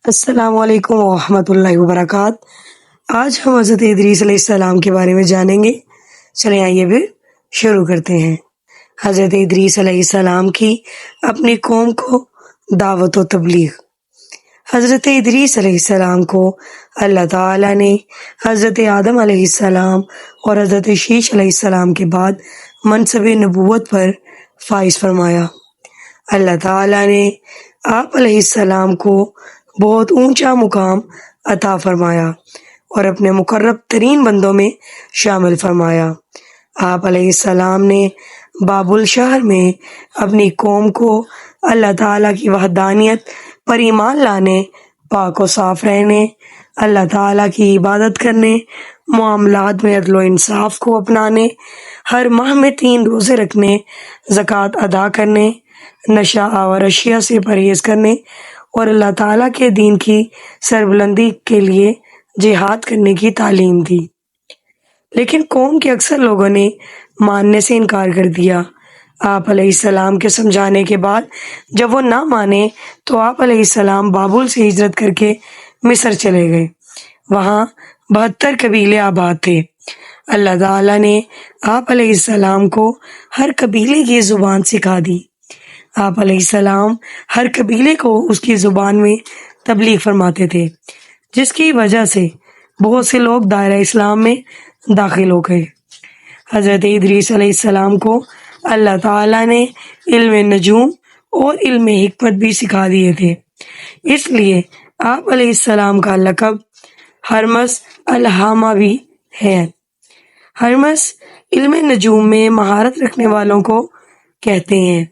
السلام علیکم ورحمۃ اللہ وبرکاتہ۔ آج ہم حضرت ادریس علیہ السلام کے بارے میں جانیں گے۔ چلیں آئیے پھر شروع کرتے ہیں۔ حضرت ادریس علیہ السلام کی اپنی قوم کو دعوت و تبلیغ۔ حضرت ادریس علیہ السلام کو اللہ تعالیٰ نے حضرت آدم علیہ السلام اور حضرت شیش علیہ السلام کے بعد منصب نبوت پر فائز فرمایا۔ اللہ تعالیٰ نے آپ علیہ السلام کو بہت اونچا مقام عطا فرمایا اور اپنے مقرب ترین بندوں میں شامل فرمایا۔ آپ علیہ السلام نے بابل شہر میں اپنی قوم کو اللہ تعالیٰ کی وحدانیت پر ایمان لانے، پاک و صاف رہنے، اللہ تعالیٰ کی عبادت کرنے، معاملات میں عدل و انصاف کو اپنانے، ہر ماہ میں 3 روزے رکھنے، زکوٰۃ ادا کرنے، نشہ آور اشیاء سے پرہیز کرنے اور اللہ تعالیٰ کے دین کی سربلندی کے لیے جہاد کرنے کی تعلیم دی۔ لیکن قوم کے اکثر لوگوں نے ماننے سے انکار کر دیا۔ آپ علیہ السلام کے سمجھانے کے بعد جب وہ نہ مانے تو آپ علیہ السلام بابل سے ہجرت کر کے مصر چلے گئے۔ وہاں 72 قبیلے آباد تھے۔ اللہ تعالیٰ نے آپ علیہ السلام کو ہر قبیلے کی زبان سکھا دی۔ آپ علیہ السلام ہر قبیلے کو اس کی زبان میں تبلیغ فرماتے تھے، جس کی وجہ سے بہت سے لوگ دائرہ اسلام میں داخل ہو گئے۔ حضرت ادریس علیہ السلام کو اللہ تعالیٰ نے علم نجوم اور علم حکمت بھی سکھا دیے تھے، اس لیے آپ علیہ السلام کا لقب ہرمس الہامہ بھی ہے۔ ہرمس علم نجوم میں مہارت رکھنے والوں کو کہتے ہیں۔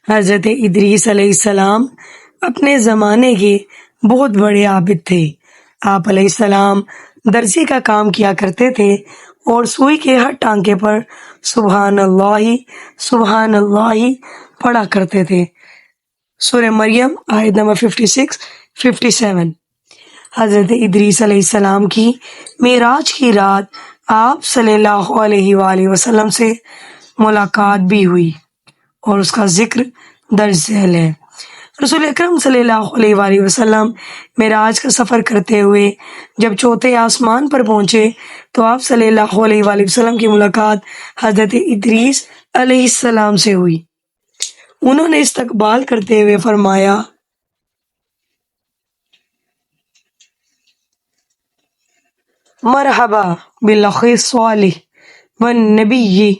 حضرت ادریس علیہ السلام اپنے زمانے کے بہت بڑے عابد تھے۔ آپ علیہ السلام درزی کا کام کیا کرتے تھے اور سوئی کے ہر ٹانکے پر سبحان اللہ پڑھا کرتے تھے۔ سورہ مریم آیت نمبر 56-57۔ حضرت ادریس علیہ السلام کی معراج کی رات آپ صلی اللہ علیہ وآلہ وسلم سے ملاقات بھی ہوئی اور اس کا ذکر درج ذیل ہے۔ رسول اکرم صلی اللہ علیہ وآلہ وسلم معراج کا سفر کرتے ہوئے جب چوتھے آسمان پر پہنچے تو آپ صلی اللہ علیہ وآلہ وسلم کی ملاقات حضرت ادریس علیہ السلام سے ہوئی۔ انہوں نے استقبال کرتے ہوئے فرمایا، مرحبا بالاخ الصالح والنبی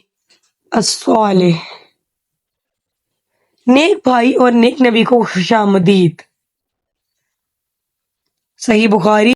الصالح، نیک بھائی اور نیک نبی کو خوش آمدید۔ صحیح بخاری